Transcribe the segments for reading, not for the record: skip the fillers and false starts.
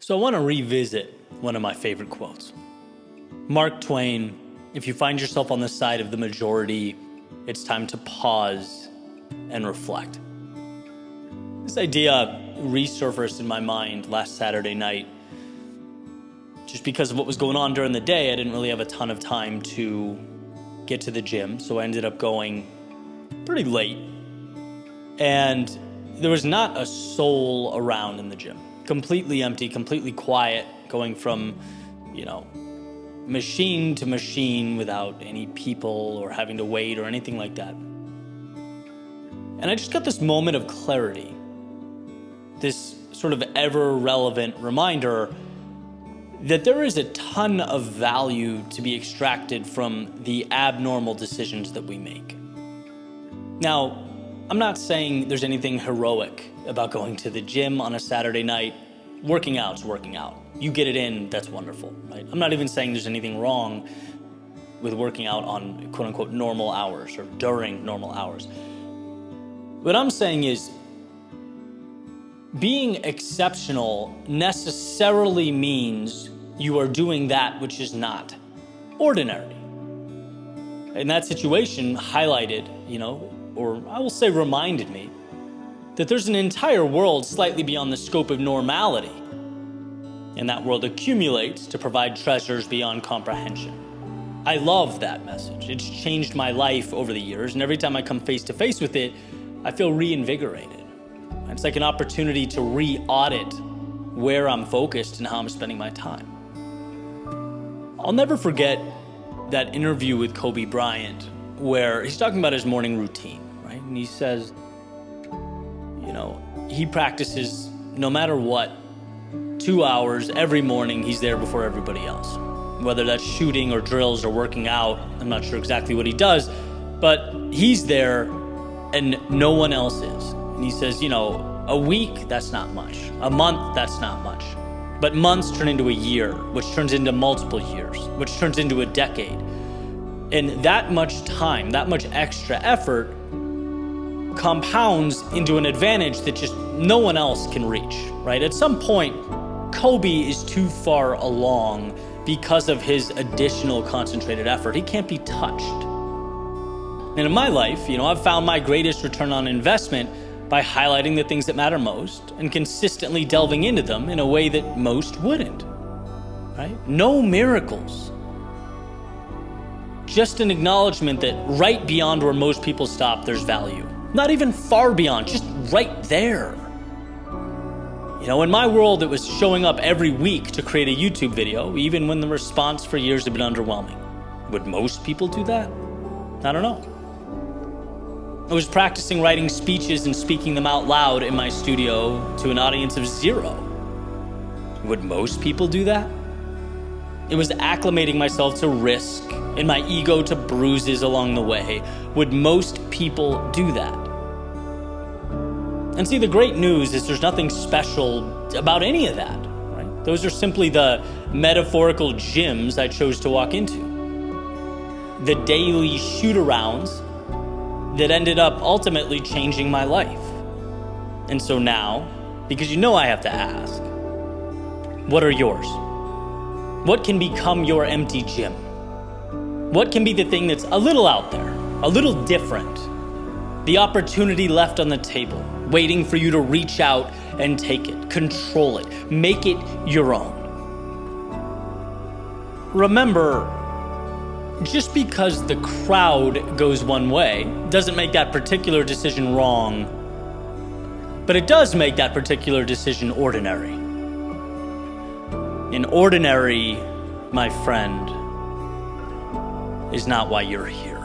So I want to revisit one of my favorite quotes. Mark Twain, if you find yourself on the side of the majority, it's time to pause and reflect. This idea resurfaced in my mind last Saturday night. Just because of what was going on during the day, I didn't really have a ton of time to get to the gym, so I ended up going pretty late. And there was not a soul around in the gym. Completely empty, completely quiet, going from, machine to machine without any people or having to wait or anything like that. And I just got this moment of clarity, this sort of ever-relevant reminder that there is a ton of value to be extracted from the abnormal decisions that we make. Now, I'm not saying there's anything heroic about going to the gym on a Saturday night. Working out's working out. You get it in, that's wonderful, right? I'm not even saying there's anything wrong with working out on quote-unquote normal hours or during normal hours. What I'm saying is being exceptional necessarily means you are doing that which is not ordinary. And that situation highlighted, or I will say reminded me, that there's an entire world slightly beyond the scope of normality. And that world accumulates to provide treasures beyond comprehension. I love that message. It's changed my life over the years, and every time I come face to face with it, I feel reinvigorated. It's like an opportunity to re-audit where I'm focused and how I'm spending my time. I'll never forget that interview with Kobe Bryant where he's talking about his morning routine, right? And he says, he practices no matter what, 2 hours every morning. He's there before everybody else, whether that's shooting or drills or working out. I'm not sure exactly what he does, but he's there and no one else is. And he says, a week, that's not much. A month, that's not much. But months turn into a year, which turns into multiple years, which turns into a decade. And that much time, that much extra effort compounds into an advantage that just no one else can reach, right? At some point, Kobe is too far along because of his additional concentrated effort. He can't be touched. And in my life, I've found my greatest return on investment by highlighting the things that matter most and consistently delving into them in a way that most wouldn't, right? No miracles. Just an acknowledgement that right beyond where most people stop, there's value. Not even far beyond, just right there. In my world, it was showing up every week to create a YouTube video, even when the response for years had been underwhelming. Would most people do that? I don't know. I was practicing writing speeches and speaking them out loud in my studio to an audience of 0. Would most people do that? It was acclimating myself to risk and my ego to bruises along the way. Would most people do that? And see, the great news is there's nothing special about any of that, right? Those are simply the metaphorical gyms I chose to walk into. The daily shoot-arounds that ended up ultimately changing my life. And so now, because I have to ask, what are yours? What can become your empty gym? What can be the thing that's a little out there, a little different? The opportunity left on the table, waiting for you to reach out and take it, control it, make it your own. Remember, just because the crowd goes one way doesn't make that particular decision wrong, but it does make that particular decision ordinary. And ordinary, my friend, is not why you're here.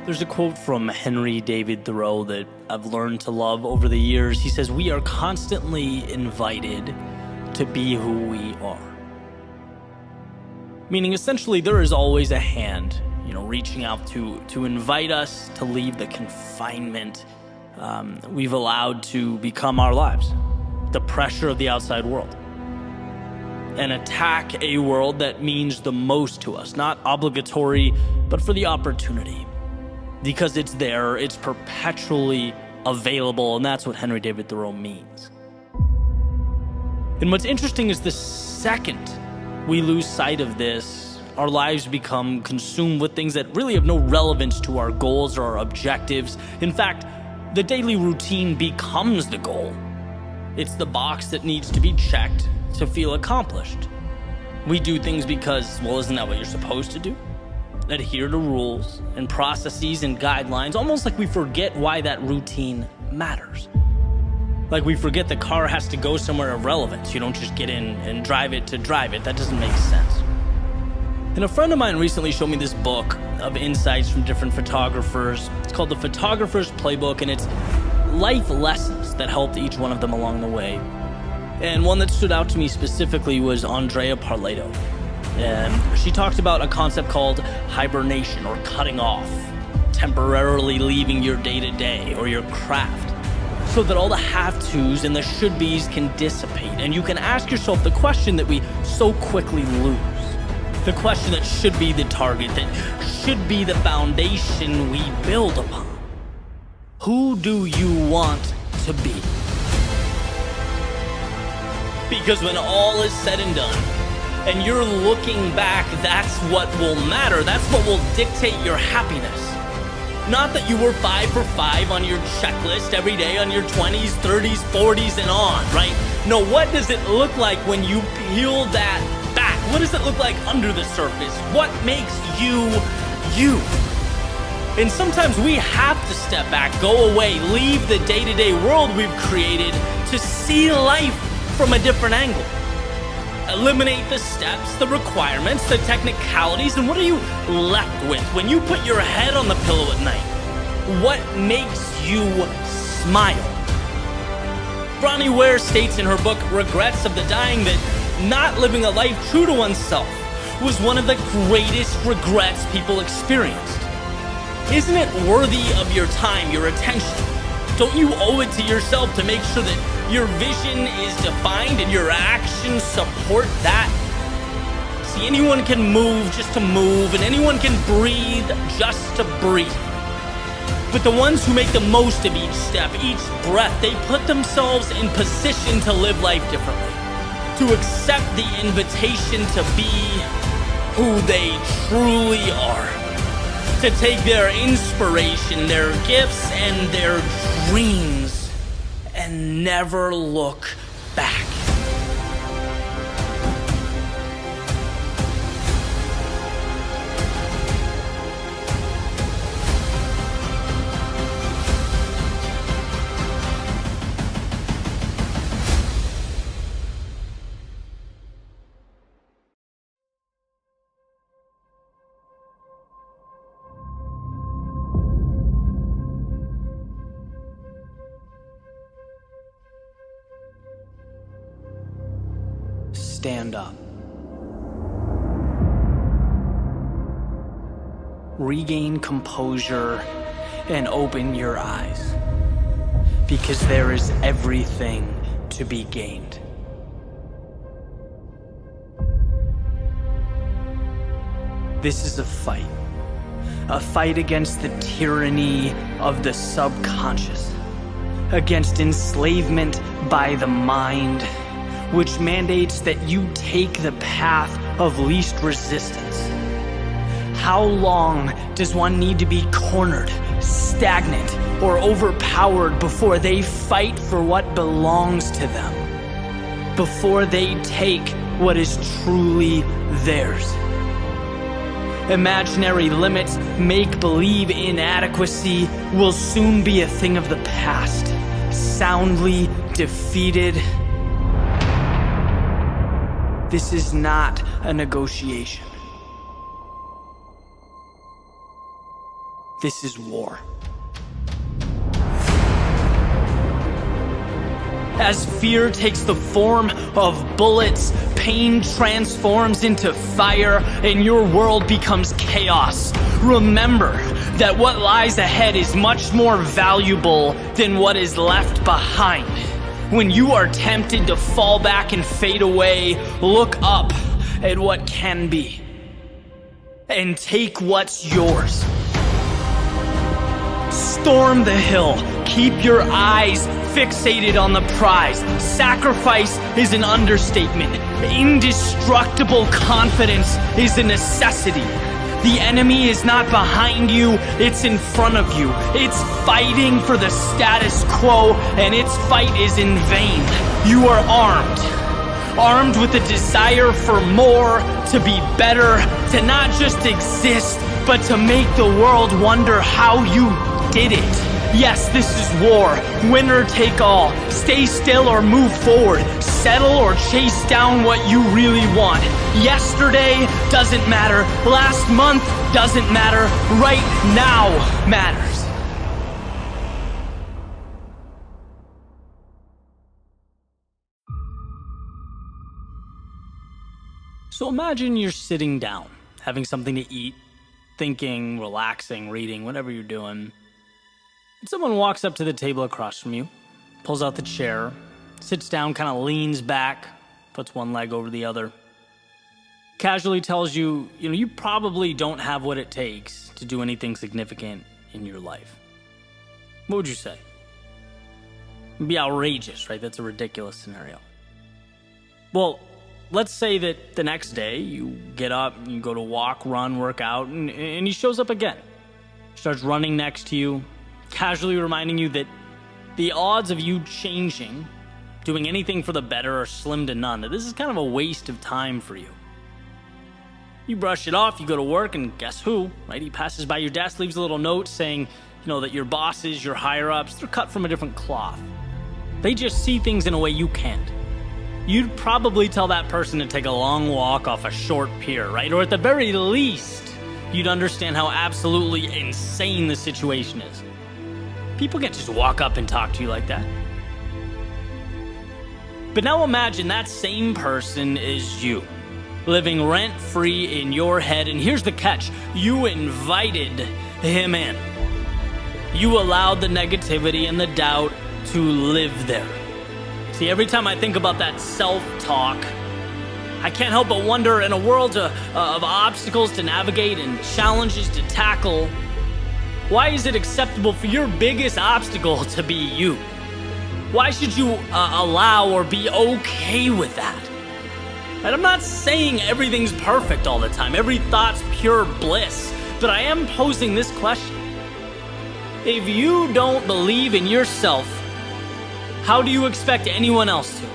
There's a quote from Henry David Thoreau that I've learned to love over the years. He says, "We are constantly invited to be who we are." Meaning, essentially, there is always a hand, reaching out to invite us to leave the confinement we've allowed to become our lives, the pressure of the outside world. and attack a world that means the most to us, not obligatory, but for the opportunity. Because it's there, it's perpetually available, and that's what Henry David Thoreau means. And what's interesting is the second we lose sight of this, our lives become consumed with things that really have no relevance to our goals or our objectives. In fact, the daily routine becomes the goal. It's the box that needs to be checked to feel accomplished. We do things because, well, isn't that what you're supposed to do? Adhere to rules and processes and guidelines, almost like we forget why that routine matters. Like we forget the car has to go somewhere of relevance. You don't just get in and drive it to drive it. That doesn't make sense. And a friend of mine recently showed me this book of insights from different photographers. It's called The Photographer's Playbook, and it's life lessons that helped each one of them along the way. And one that stood out to me specifically was Andrea Parleto. And she talked about a concept called hibernation, or cutting off, temporarily leaving your day-to-day or your craft, so that all the have-tos and the should-bes can dissipate. And you can ask yourself the question that we so quickly lose. The question that should be the target, that should be the foundation we build upon. Who do you want to be? Because when all is said and done, and you're looking back, that's what will matter. That's what will dictate your happiness. Not that you were 5 for 5 on your checklist every day on your 20s, 30s, 40s, and on, right? No, what does it look like when you peel that back? What does it look like under the surface? What makes you, you? And sometimes we have to step back, go away, leave the day-to-day world we've created to see life from a different angle. Eliminate the steps, the requirements, the technicalities, and what are you left with when you put your head on the pillow at night? What makes you smile? Bronnie Ware states in her book, Regrets of the Dying, that not living a life true to oneself was one of the greatest regrets people experienced. Isn't it worthy of your time, your attention? Don't you owe it to yourself to make sure that your vision is defined and your actions support that? See, anyone can move just to move, and anyone can breathe just to breathe. But the ones who make the most of each step, each breath, they put themselves in position to live life differently, to accept the invitation to be who they truly are, to take their inspiration, their gifts, and their dreams and never look back. Stand up. Regain composure and open your eyes, because there is everything to be gained. This is a fight against the tyranny of the subconscious, against enslavement by the mind, which mandates that you take the path of least resistance. How long does one need to be cornered, stagnant, or overpowered before they fight for what belongs to them? Before they take what is truly theirs? Imaginary limits, make-believe inadequacy will soon be a thing of the past, soundly defeated. This is not a negotiation. This is war. As fear takes the form of bullets, pain transforms into fire, and your world becomes chaos. Remember that what lies ahead is much more valuable than what is left behind. When you are tempted to fall back and fade away, look up at what can be and take what's yours. Storm the hill. Keep your eyes fixated on the prize. Sacrifice is an understatement. Indestructible confidence is a necessity. The enemy is not behind you, it's in front of you. It's fighting for the status quo, and its fight is in vain. You are armed with a desire for more, to be better, to not just exist, but to make the world wonder how you did it. Yes, this is war. Winner take all. Stay still or move forward. Settle or chase down what you really want. Yesterday doesn't matter. Last month doesn't matter. Right now matters. So imagine you're sitting down, having something to eat, thinking, relaxing, reading, whatever you're doing. And someone walks up to the table across from you, pulls out the chair, sits down, kind of leans back, puts one leg over the other, casually tells you, you probably don't have what it takes to do anything significant in your life. What would you say? It'd be outrageous, right? That's a ridiculous scenario. Well, let's say that the next day you get up, you go to walk, run, work out, and he shows up again. Starts running next to you, casually reminding you that the odds of you changing, doing anything for the better, are slim to none. That this is kind of a waste of time for you. You brush it off, you go to work, and guess who, right? He passes by your desk, leaves a little note saying, that your bosses, your higher-ups, they're cut from a different cloth. They just see things in a way you can't. You'd probably tell that person to take a long walk off a short pier, right? Or at the very least, you'd understand how absolutely insane the situation is. People can't just walk up and talk to you like that. But now imagine that same person is you, living rent-free in your head, and here's the catch. You invited him in. You allowed the negativity and the doubt to live there. See, every time I think about that self-talk, I can't help but wonder, in a world of obstacles to navigate and challenges to tackle, why is it acceptable for your biggest obstacle to be you? Why should you allow or be okay with that? And I'm not saying everything's perfect all the time. Every thought's pure bliss. But I am posing this question. If you don't believe in yourself, how do you expect anyone else to?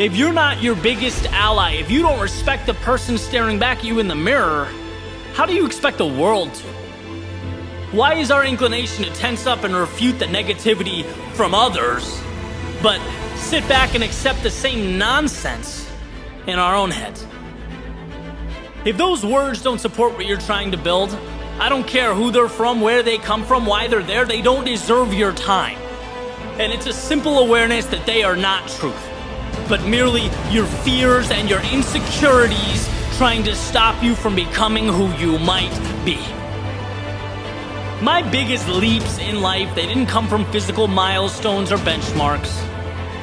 If you're not your biggest ally, if you don't respect the person staring back at you in the mirror, how do you expect the world to? Why is our inclination to tense up and refute the negativity from others, but sit back and accept the same nonsense in our own heads? If those words don't support what you're trying to build, I don't care who they're from, where they come from, why they're there, they don't deserve your time. And it's a simple awareness that they are not truth, but merely your fears and your insecurities trying to stop you from becoming who you might be. My biggest leaps in life, they didn't come from physical milestones or benchmarks.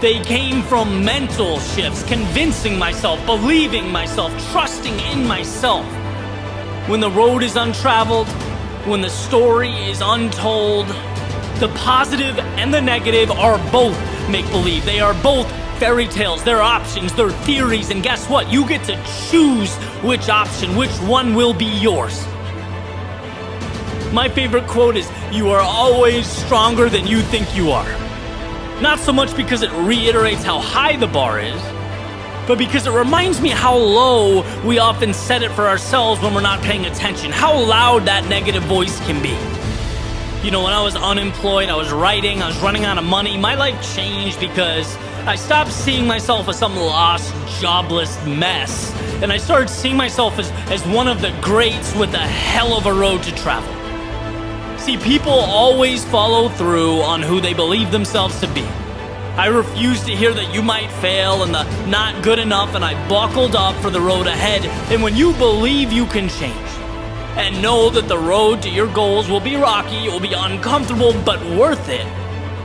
They came from mental shifts, convincing myself, believing myself, trusting in myself. When the road is untraveled, when the story is untold, the positive and the negative are both make-believe. They are both fairy tales, they're options, they're theories, and guess what? You get to choose which option, which one will be yours. My favorite quote is, "You are always stronger than you think you are." Not so much because it reiterates how high the bar is, but because it reminds me how low we often set it for ourselves when we're not paying attention, how loud that negative voice can be. When I was unemployed, I was writing, I was running out of money, my life changed because I stopped seeing myself as some lost, jobless mess, and I started seeing myself as one of the greats with a hell of a road to travel. See, people always follow through on who they believe themselves to be. I refused to hear that you might fail and the not good enough, and I buckled up for the road ahead. And when you believe you can change and know that the road to your goals will be rocky, it will be uncomfortable, but worth it,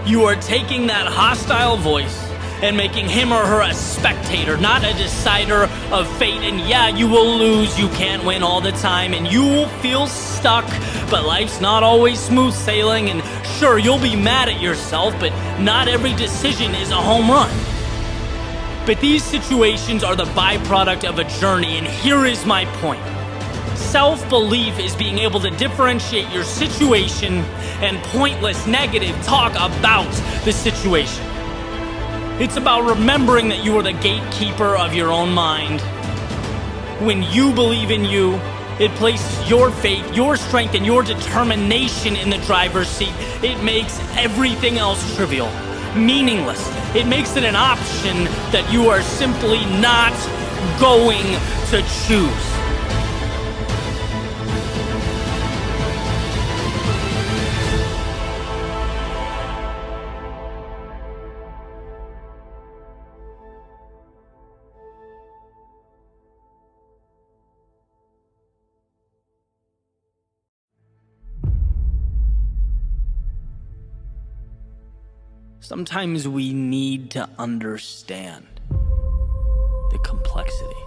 you are taking that hostile voice and making him or her a spectator, not a decider of fate. And yeah, you will lose, you can't win all the time, and you will feel stuck, but life's not always smooth sailing, and sure, you'll be mad at yourself, but not every decision is a home run. But these situations are the byproduct of a journey, and here is my point. Self-belief is being able to differentiate your situation and pointless negative talk about the situation. It's about remembering that you are the gatekeeper of your own mind. When you believe in you, it places your faith, your strength, and your determination in the driver's seat. It makes everything else trivial, meaningless. It makes it an option that you are simply not going to choose. Sometimes we need to understand the complexity,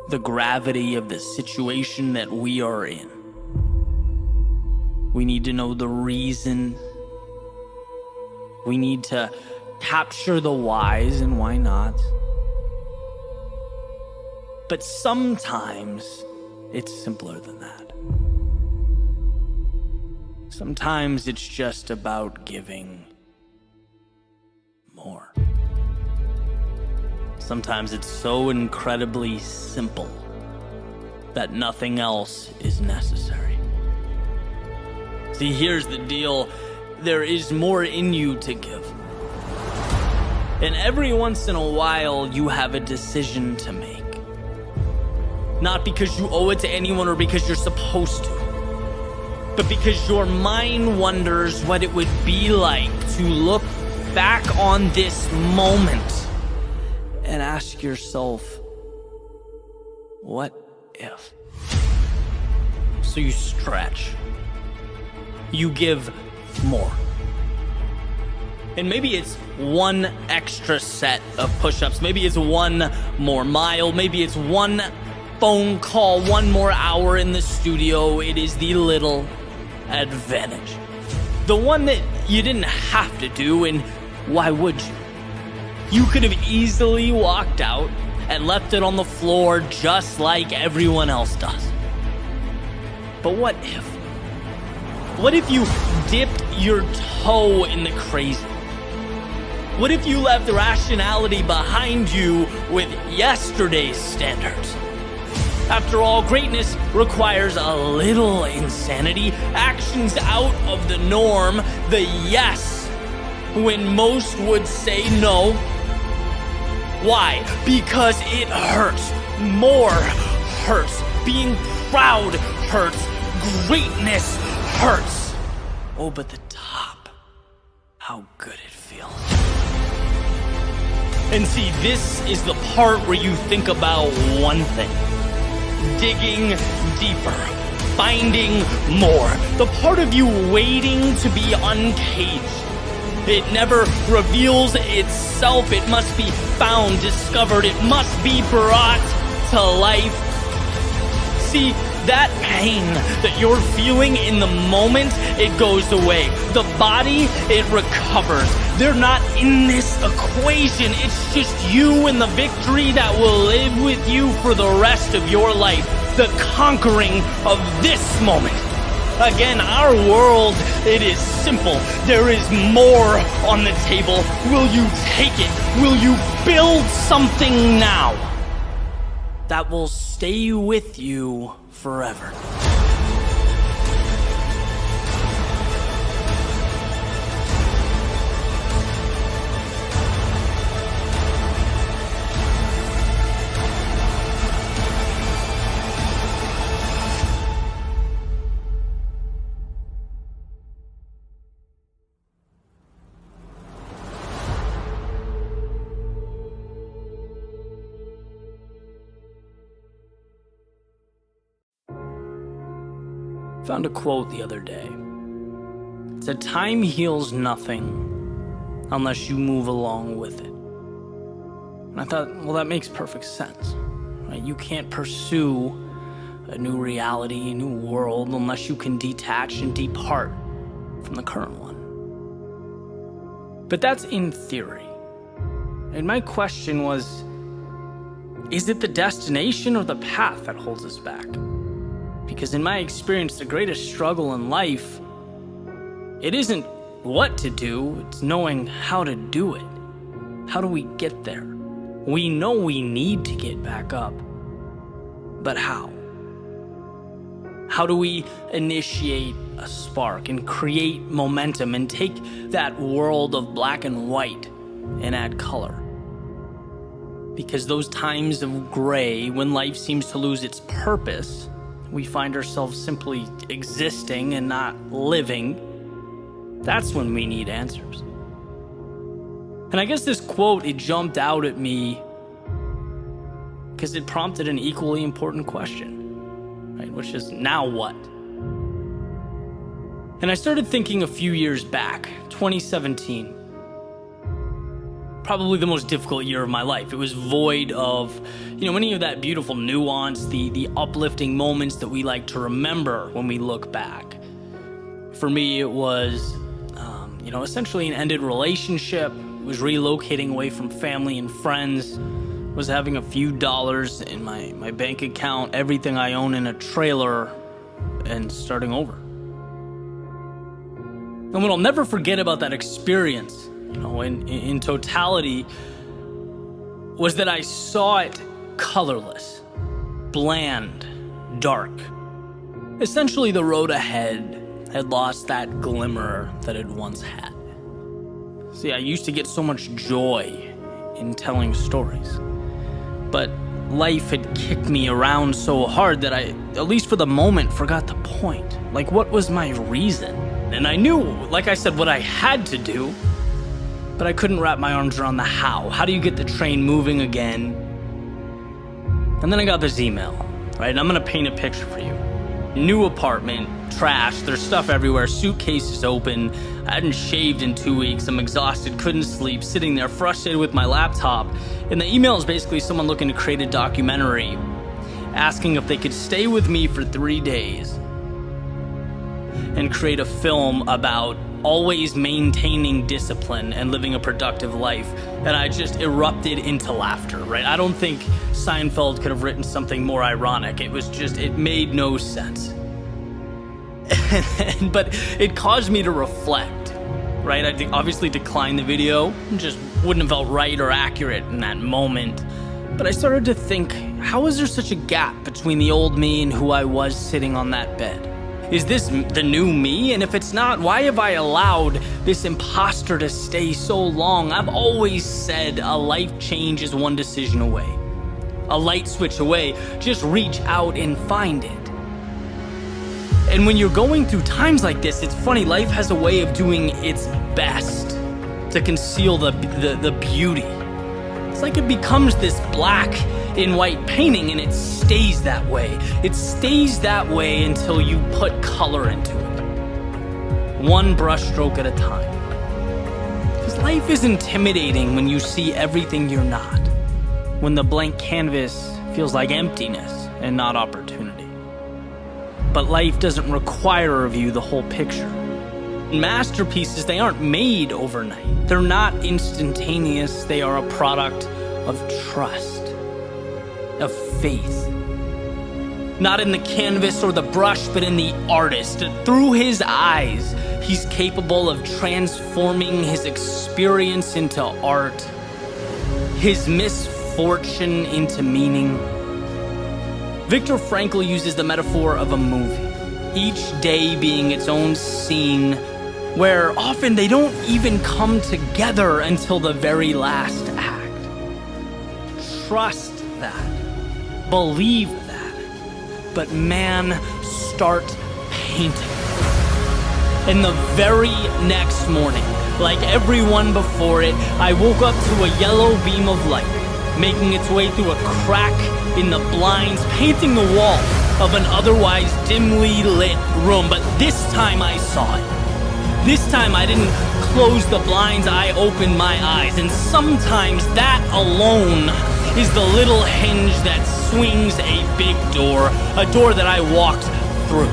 the gravity of the situation that we are in. We need to know the reason. We need to capture the whys and why not. But sometimes it's simpler than that. Sometimes it's just about giving more. Sometimes it's so incredibly simple that nothing else is necessary. See, here's the deal. There is more in you to give. And every once in a while, you have a decision to make. Not because you owe it to anyone or because you're supposed to, but because your mind wonders what it would be like to look back on this moment and ask yourself, what if? So you stretch. You give more. And maybe it's one extra set of push-ups. Maybe it's one more mile. Maybe it's one phone call, one more hour in the studio. It is the little advantage. The one that you didn't have to do, and why would you? You could have easily walked out and left it on the floor just like everyone else does. But what if? What if you dipped your toe in the crazy? What if you left rationality behind you with yesterday's standards? After all, greatness requires a little insanity, actions out of the norm, the yes, when most would say no. Why? Because it hurts. More hurts. Being proud hurts. Greatness hurts. Oh, but the top, how good it feels. And see, this is the part where you think about one thing. Digging deeper, finding more. The part of you waiting to be uncaged. It never reveals itself. It must be found, discovered. It must be brought to life. See, that pain that you're feeling in the moment, it goes away. The body, it recovers. They're not in this equation. It's just you and the victory that will live with you for the rest of your life. The conquering of this moment. Again, our world, it is simple. There is more on the table. Will you take it? Will you build something now that will stay with you forever? Found a quote the other day. It said, "Time heals nothing, unless you move along with it. And I thought, well, that makes perfect sense, right? You can't pursue a new reality, a new world, unless you can detach and depart from the current one. But that's in theory. And my question was, is it the destination or the path that holds us back? Because in my experience, the greatest struggle in life, it isn't what to do, it's knowing how to do it. How do we get there? We know we need to get back up, but how? How do we initiate a spark and create momentum and take that world of black and white and add color? Because those times of gray, when life seems to lose its purpose, we find ourselves simply existing and not living. That's when we need answers. And I guess this quote, it jumped out at me because it prompted an equally important question, right? Which is, now what? And I started thinking a few years back, 2017, probably the most difficult year of my life. It was void of, any of that beautiful nuance, the uplifting moments that we like to remember when we look back. For me, it was, essentially an ended relationship. It was relocating away from family and friends. Was having a few dollars in my bank account, everything I own in a trailer, and starting over. And what I'll never forget about that experience, in totality, was that I saw it colorless, bland, dark. Essentially, the road ahead had lost that glimmer that it once had. See, I used to get so much joy in telling stories, but life had kicked me around so hard that I, at least for the moment, forgot the point. Like, what was my reason? And I knew, like I said, what I had to do, but I couldn't wrap my arms around the how. How do you get the train moving again? And then I got this email, right? And I'm gonna paint a picture for you. New apartment, trash, there's stuff everywhere, suitcases open. I hadn't shaved in 2 weeks. I'm exhausted, couldn't sleep, sitting there frustrated with my laptop. And the email is basically someone looking to create a documentary, asking if they could stay with me for 3 days and create a film about always maintaining discipline and living a productive life. And I just erupted into laughter, right? I don't think Seinfeld could have written something more ironic. It made no sense. But it caused me to reflect, right? I obviously declined the video. It just wouldn't have felt right or accurate in that moment. But I started to think, how is there such a gap between the old me and who I was sitting on that bed? Is this the new me? And if it's not, why have I allowed this imposter to stay so long? I've always said a life change is one decision away, a light switch away. Just reach out and find it. And when you're going through times like this, it's funny, life has a way of doing its best to conceal the beauty. It's like it becomes this black and white painting and it stays that way. It stays that way until you put color into it. One brushstroke at a time. Because life is intimidating when you see everything you're not. When the blank canvas feels like emptiness and not opportunity. But life doesn't require of you the whole picture. Masterpieces, they aren't made overnight. They're not instantaneous. They are a product of trust, of faith. Not in the canvas or the brush, but in the artist. Through his eyes, he's capable of transforming his experience into art, his misfortune into meaning. Viktor Frankl uses the metaphor of a movie, each day being its own scene, where often they don't even come together until the very last act. Trust that. Believe that. But man, start painting. And the very next morning, like everyone before it, I woke up to a yellow beam of light, making its way through a crack in the blinds, painting the wall of an otherwise dimly lit room. But this time I saw it. This time I didn't close the blinds, I opened my eyes. And sometimes that alone is the little hinge that swings a big door, a door that I walked through.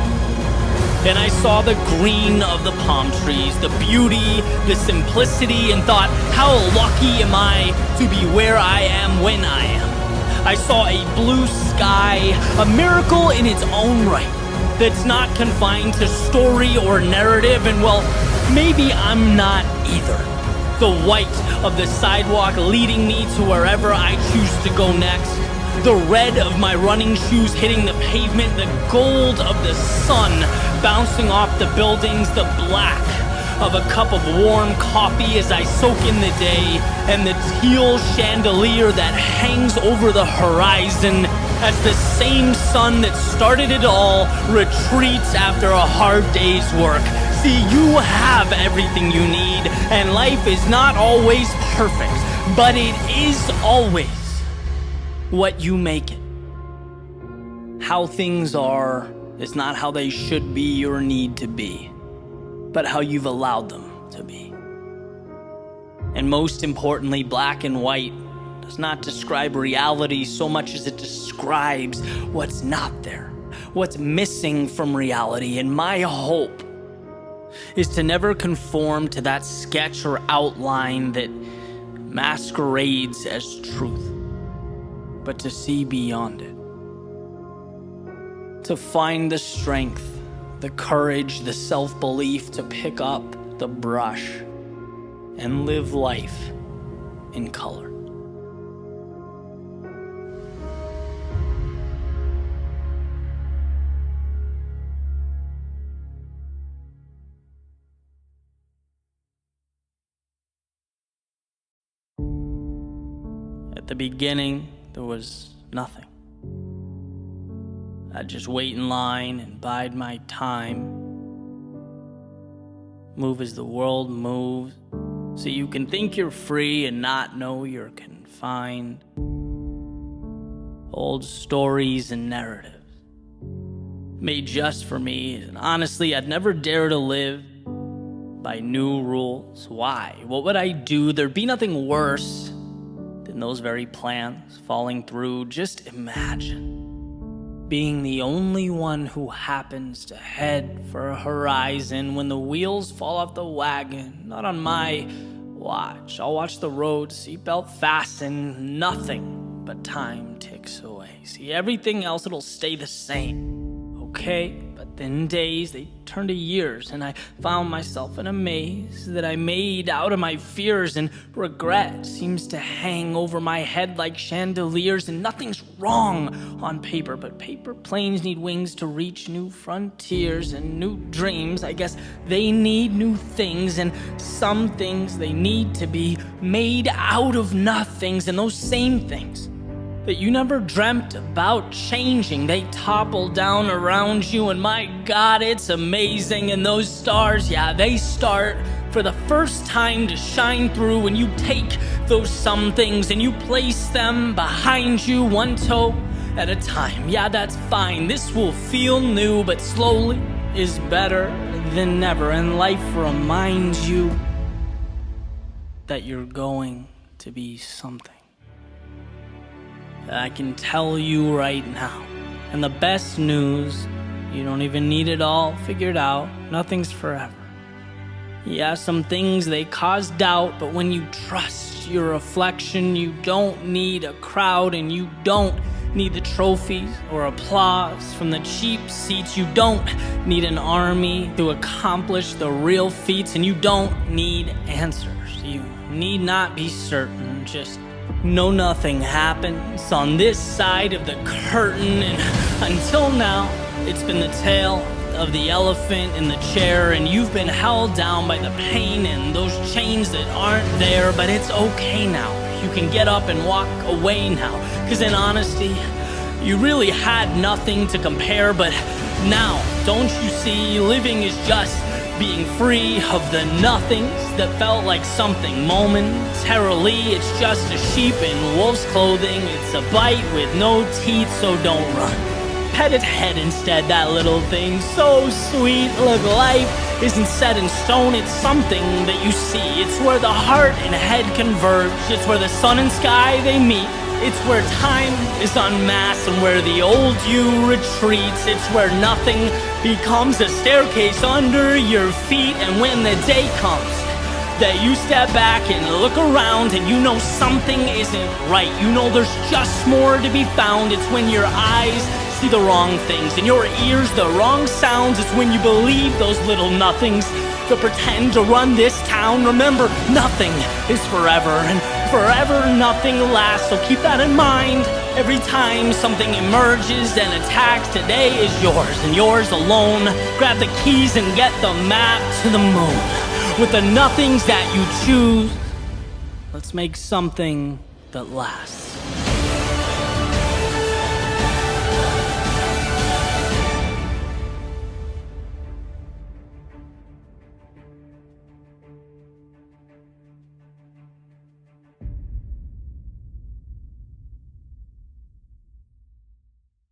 And I saw the green of the palm trees, the beauty, the simplicity, and thought, how lucky am I to be where I am when I am. I saw a blue sky, a miracle in its own right, that's not confined to story or narrative, and well, maybe I'm not either. The white of the sidewalk leading me to wherever I choose to go next. The red of my running shoes hitting the pavement, the gold of the sun bouncing off the buildings, the black of a cup of warm coffee as I soak in the day, and the teal chandelier that hangs over the horizon as the same sun that started it all retreats after a hard day's work. See, you have everything you need, and life is not always perfect, but it is always what you make it. How things are is not how they should be or need to be, but how you've allowed them to be. And most importantly, black and white does not describe reality so much as it describes what's not there, what's missing from reality. And my hope is to never conform to that sketch or outline that masquerades as truth, but to see beyond it. To find the strength, the courage, the self-belief to pick up the brush and live life in color. At the beginning, there was nothing. I'd just wait in line and bide my time. Move as the world moves, so you can think you're free and not know you're confined. Old stories and narratives, made just for me, and honestly, I'd never dare to live by new rules. Why? What would I do? There'd be nothing worse than those very plans falling through. Just imagine being the only one who happens to head for a horizon when the wheels fall off the wagon. Not on my watch. I'll watch the road, seatbelt fasten, nothing but time ticks away. See, everything else, it'll stay the same, okay? But then days, they turn to years, and I found myself in a maze that I made out of my fears, and regret seems to hang over my head like chandeliers, and nothing's wrong on paper, but paper planes need wings to reach new frontiers and new dreams. I guess they need new things, and some things they need to be made out of nothings, and those same things that you never dreamt about changing, they topple down around you, and my God, it's amazing. And those stars, yeah, they start for the first time to shine through when you take those some things and you place them behind you, one toe at a time. Yeah, that's fine. This will feel new, but slowly is better than never, and life reminds you that you're going to be something. I can tell you right now. And the best news, you don't even need it all figured out. Nothing's forever. Yeah, some things, they cause doubt, but when you trust your reflection, you don't need a crowd, and you don't need the trophies or applause from the cheap seats. You don't need an army to accomplish the real feats, and you don't need answers. You need not be certain, just know nothing happens on this side of the curtain. And until now, it's been the tale of the elephant in the chair, and you've been held down by the pain and those chains that aren't there. But it's okay now. You can get up and walk away now, because in honesty, you really had nothing to compare. But now, don't you see, living is just being free of the nothings that felt like something momentarily. It's just a sheep in wolf's clothing. It's a bite with no teeth, so don't run. Pet its head instead, that little thing, so sweet. Look, life isn't set in stone, it's something that you see. It's where the heart and head converge, it's where the sun and sky they meet. It's where time is unmasked and where the old you retreats. It's where nothing becomes a staircase under your feet. And when the day comes that you step back and look around and you know something isn't right, you know there's just more to be found. It's when your eyes see the wrong things and your ears the wrong sounds. It's when you believe those little nothings that pretend to run this town. Remember, nothing is forever, and forever nothing lasts. So keep that in mind every time something emerges and attacks. Today is yours and yours alone. Grab the keys and get the map to the moon. With the nothings that you choose, let's make something that lasts.